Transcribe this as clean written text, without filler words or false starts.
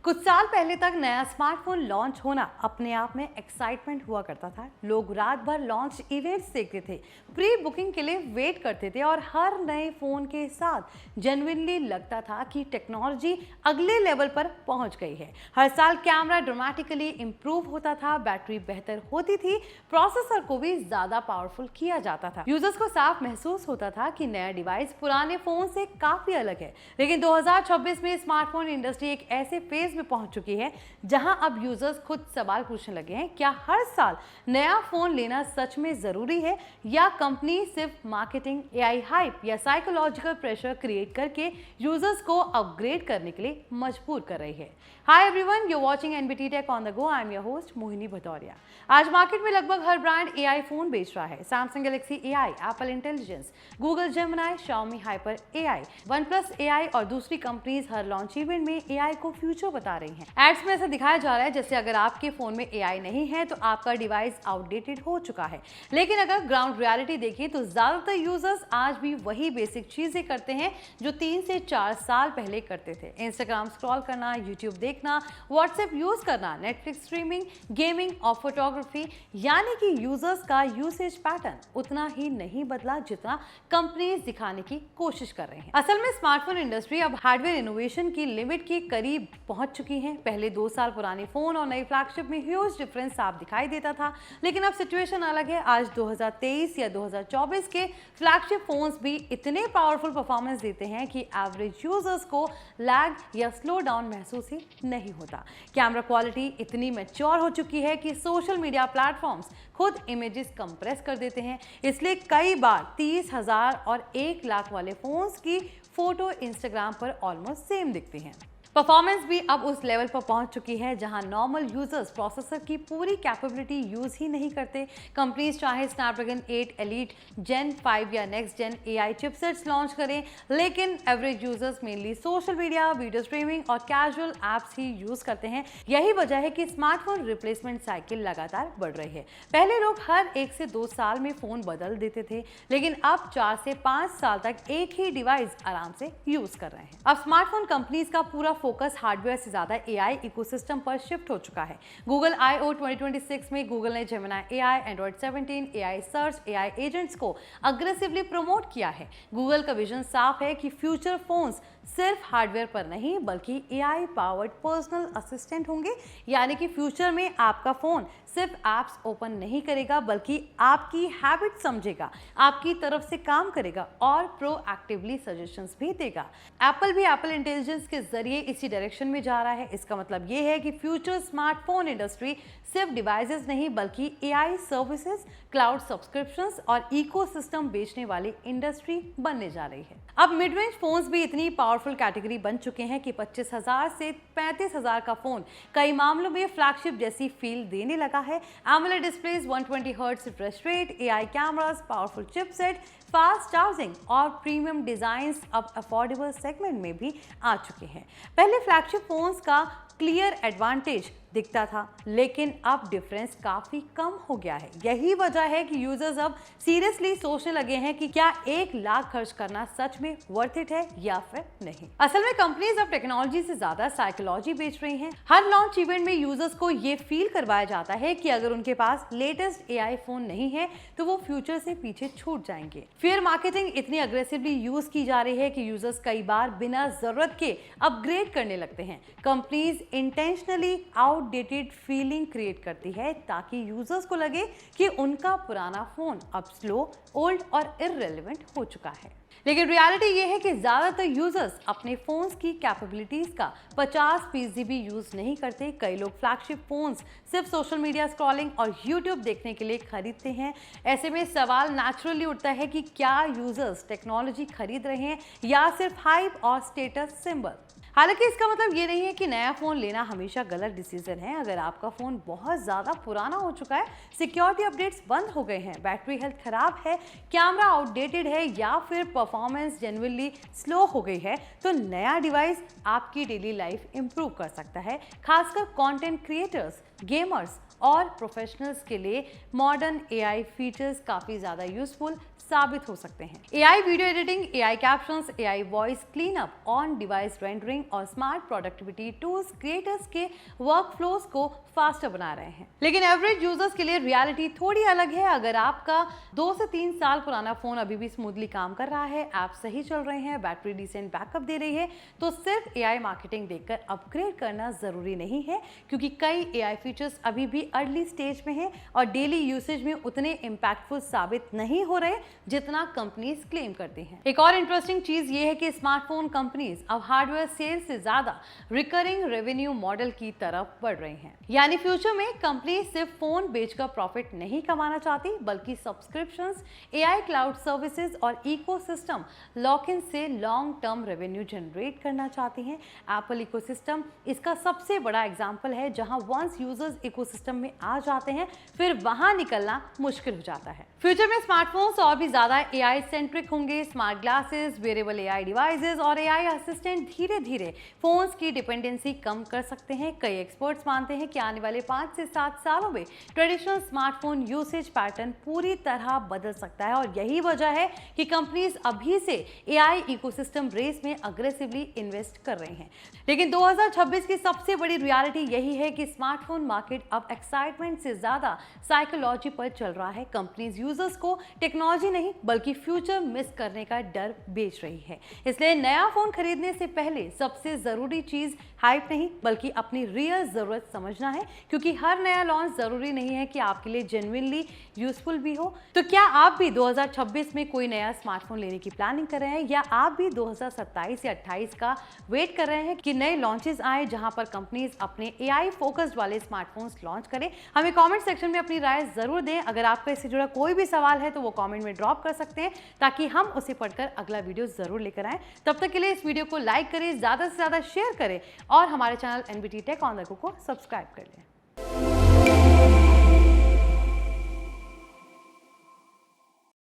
कुछ साल पहले तक नया स्मार्टफोन लॉन्च होना अपने आप में एक्साइटमेंट हुआ करता था। लोग रात भर लॉन्च इवेंट्स देखते थे, प्री बुकिंग के लिए वेट करते थे और हर नए फोन के साथ जेन्युइनली लगता था कि टेक्नोलॉजी अगले लेवल पर पहुंच गई है। हर साल कैमरा ड्रामेटिकली इंप्रूव होता था, बैटरी बेहतर होती थी, प्रोसेसर को भी ज्यादा पावरफुल किया जाता था। यूजर्स को साफ महसूस होता था कि नया डिवाइस पुराने फोन से काफी अलग है। लेकिन 2026 में स्मार्टफोन इंडस्ट्री एक ऐसे फेज में पहुंच चुकी है जहां अब यूजर्स खुद सवाल पूछने लगे हैं, क्या हर साल नया फोन लेना सच में जरूरी है या कंपनी सिर्फ मार्केटिंग, एआई हाइप या साइकोलॉजिकल प्रेशर क्रिएट करके यूजर्स को अपग्रेड करने के लिए मजबूर कर रही है। Hi everyone, you are watching NBT tech on the go. I am your host Mohini Bhadauria. आज मार्केट में लगभग हर ब्रांड एआई फोन बेच रहा है। Samsung Galaxy AI, Apple intelligence, Google Gemini, Xiaomi hyper AI, OnePlus AI और दूसरी कंपनीज हर launch event में AI को फ्यूचर बता रही हैं। एड्स में ऐसा दिखाया जा रहा है जैसे अगर आपके फोन में एआई नहीं है तो आपका डिवाइस आउटडेटेड हो चुका है। लेकिन अगर ग्राउंड रियलिटी देखिए तो ज्यादातर यूजर्स आज भी वही बेसिक चीजें करते हैं जो 3 से 4 साल पहले करते थे। इंस्टाग्राम स्क्रॉल करना, यूट्यूब देखना, व्हाट्सएप यूज करना, नेटफ्लिक्स स्ट्रीमिंग, गेमिंग और फोटोग्राफी, यानी कि यूजर्स का यूसेज पैटर्न उतना ही नहीं बदला जितना कंपनीज दिखाने की कोशिश कर रहे हैं। असल में स्मार्टफोन इंडस्ट्री अब हार्डवेयर इनोवेशन की लिमिट के करीब पहुंच चुकी है। पहले 2 साल पुराने फोन और नई फ्लैगशिप में ह्यूज डिफरेंस साफ दिखाई देता था, लेकिन अब सिचुएशन अलग है। आज 2023 या 2024 के फ्लैगशिप फोन्स भी इतने पावरफुल परफॉर्मेंस देते हैं कि एवरेज यूजर्स को लैग या स्लो डाउन महसूस ही नहीं होता। कैमरा क्वालिटी इतनी मैच्योर हो चुकी है कि सोशल मीडिया प्लेटफॉर्म्स खुद इमेजेस कंप्रेस कर देते हैं, इसलिए कई बार 30,000 और 1 लाख वाले फोन्स की फोटो इंस्टाग्राम पर ऑलमोस्ट सेम दिखती हैं। परफॉर्मेंस भी अब उस लेवल पर पहुंच चुकी है जहां नॉर्मल यूजर्स प्रोसेसर की पूरी कैपेबिलिटी यूज ही नहीं करते। कंपनीज चाहे स्नैपड्रैगन 8 एलीट, जेन 5 या next gen AI chipsets launch करें, लेकिन average users mainly social media, video streaming और कैजुअल एप्स ही यूज करते हैं। यही वजह है कि स्मार्टफोन रिप्लेसमेंट साइकिल लगातार बढ़ रही है। पहले लोग हर 1 से 2 साल में फोन बदल देते थे, लेकिन अब 4 से 5 साल तक एक ही डिवाइस आराम से यूज कर रहे हैं। अब स्मार्टफोन कंपनीज का पूरा फोकस हार्डवेयर से ज्यादा एआई इकोसिस्टम पर शिफ्ट हो चुका है। गूगल I/O 2026 में गूगल ने Gemini AI, Android 17, AI search, AI agents को अग्रेसिवली प्रमोट किया है। गूगल का विजन साफ है कि फ्यूचर फोन्स सिर्फ हार्डवेयर पर नहीं बल्कि एआई पावर्ड पर्सनल असिस्टेंट होंगे, यानी कि फ्यूचर में आपका फोन सिर्फ ऐप्स ओपन नहीं करेगा बल्कि आपकी हैबिट समझेगा, आपकी तरफ से काम करेगा और प्रोएक्टिवली सजेशंस भी देगा। एप्पल भी एप्पल इंटेलिजेंस के जरिए इसी डायरेक्शन में जा रहा है। इसका मतलब ये है कि फ्यूचर स्मार्टफोन इंडस्ट्री सिर्फ डिवाइसेस नहीं बल्कि एआई सर्विसेज, क्लाउड सब्सक्रिप्शंस और इकोसिस्टम बेचने वाली इंडस्ट्री बनने जा रही है। अब मिड रेंज फोन्स भी इतनी पावरफुल कैटेगरी बन चुके हैं कि 25,000 से 35,000 का फोन कई मामलों में फ्लैगशिप जैसी फील देने लगा है। AMOLED displace, 120 hertz refresh rate, AI cameras, powerful chipset, fast charging और प्रीमियम डिजाइन्स अब अफोर्डेबल सेगमेंट में भी आ चुके हैं। पहले फ्लैगशिप फोन्स का क्लियर एडवांटेज दिखता था, लेकिन अब डिफरेंस काफी कम हो गया है। यही वजह है कि यूजर्स अब सीरियसली सोचने लगे हैं कि क्या 1 लाख खर्च करना सच में वर्थ इट है या फिर नहीं। असल में कंपनीज अब टेक्नोलॉजी से ज्यादा साइकोलॉजी बेच रही हैं। हर लॉन्च इवेंट में यूजर्स को ये फील करवाया जाता है कि अगर उनके पास लेटेस्ट एआई फोन नहीं है तो वो फ्यूचर से पीछे छूट जाएंगे। फिर मार्केटिंग इतनी अग्रेसिवली यूज की जा रही है कि यूजर्स कई बार बिना जरूरत के अपग्रेड करने लगते हैं। Companies intentionally outdated feeling create करती है ताकि यूजर्स को लगे कि उनका पुराना फोन अब स्लो, ओल्ड और इररिलेवेंट हो चुका है। लेकिन रियलिटी ये है कि ज्यादातर यूजर्स अपने फोन्स की कैपेबिलिटीज का 50% भी यूज नहीं करते। कई लोग फ्लैगशिप फोन्स सिर्फ सोशल मीडिया स्क्रॉलिंग और यूट्यूब देखने के लिए खरीदते हैं। ऐसे में सवाल नेचुरली उठता है कि क्या यूजर्स टेक्नोलॉजी खरीद रहे हैं या सिर्फ हाइप और स्टेटस सिंबल। हालांकि इसका मतलब ये नहीं है कि नया फोन लेना हमेशा गलत डिसीजन है। अगर आपका फोन बहुत ज्यादा पुराना हो चुका है, सिक्योरिटी अपडेट्स बंद हो गए हैं, बैटरी हेल्थ खराब है, कैमरा आउटडेटेड है या फिर परफॉर्मेंस जेन्युइनली स्लो हो गई है, तो नया डिवाइस आपकी डेली लाइफ इंप्रूव कर सकता है। खासकर कंटेंट क्रिएटर्स, गेमर्स और प्रोफेशनल्स के लिए मॉडर्न एआई फीचर्स काफ़ी ज़्यादा यूजफुल साबित हो सकते हैं। AI video editing, AI captions, AI voice cleanup, on device rendering और स्मार्ट प्रोडक्टिविटी टूल्स क्रिएटर्स के वर्कफ्लोज को फास्टर बना रहे हैं। लेकिन एवरेज यूजर्स के लिए रियलिटी थोड़ी अलग है। अगर आपका 2 से 3 साल पुराना फोन अभी भी स्मूथली काम कर रहा है, ऐप सही चल रहे हैं, बैटरी डिसेंट बैकअप दे रही है, तो सिर्फ एआई मार्केटिंग देखकर अपग्रेड करना जरूरी नहीं है, क्योंकि कई एआई फीचर्स अभी भी अर्ली स्टेज में हैं और डेली यूसेज में उतने इंपैक्टफुल साबित नहीं हो रहे जितना कंपनीज क्लेम करती हैं। एक और इंटरेस्टिंग चीज ये है कि स्मार्टफोन कंपनीज अब हार्डवेयर सेल से ज्यादा रिकरिंग रेवेन्यू मॉडल की तरफ बढ़ रही हैं। यानी फ्यूचर में कंपनी सिर्फ फोन बेचकर प्रॉफिट नहीं कमाना चाहती, बल्कि सब्सक्रिप्शंस, एआई क्लाउड सर्विसेज और इकोसिस्टम लॉक-इन से लॉन्ग टर्म रेवेन्यू जनरेट करना चाहती हैं। एप्पल इकोसिस्टम इसका सबसे बड़ा एग्जांपल है, जहां वंस यूजर्स इकोसिस्टम में आ जाते हैं, फिर वहां निकलना मुश्किल हो जाता है। फ्यूचर में स्मार्टफोन्स और भी ज्यादा एआई सेंट्रिक होंगे। Smart glasses, wearable AI devices और एआई असिस्टेंट धीरे धीरे फोन्स की डिपेंडेंसी कम कर सकते हैं। कई एक्सपर्ट्स मानते हैं कि आने वाले 5 से 7 सालों में ट्रेडिशनल स्मार्टफोन यूसेज पैटर्न पूरी तरह बदल सकता है और यही वजह है कि कंपनीज अभी से एआई इकोसिस्टम रेस में अग्रेसिवली इन्वेस्ट कर रहे हैं। लेकिन 2026 की सबसे बड़ी रियलिटी यही है कि स्मार्टफोन मार्केट अब एक्साइटमेंट से ज्यादा साइकोलॉजी पर चल रहा है। कंपनीज यूजर्स को टेक्नोलॉजी नहीं बल्कि फ्यूचर मिस करने का डर बेच रही है। इसलिए नया फोन खरीदने से पहले सबसे जरूरी चीज हाइप नहीं बल्कि अपनी रियल जरूरत समझना है, क्योंकि हर नया लॉन्च जरूरी नहीं है कि आपके लिए जेन्युइनली यूजफुल भी हो। तो क्या आप भी 2026 में कोई नया स्मार्टफोन लेने की प्लानिंग कर रहे हैं, या आप भी 2027 या 28 का वेट कर रहे हैं कि नए लॉन्चेस आए जहां पर कंपनीज अपने एआई फोकस्ड वाले स्मार्टफोन्स लॉन्च करें? हमें कमेंट सेक्शन में अपनी राय जरूर दें। अगर आपका इससे जुड़ा कोई भी सवाल है तो वो कमेंट में ड्रॉप कर सकते हैं, ताकि हम उसे पढ़कर अगला वीडियो जरूर लेकर आएं। तब तक के लिए इस वीडियो को लाइक करें, ज्यादा से ज्यादा शेयर करें और हमारे channel NBT tech on the go को सब्सक्राइब कर लें।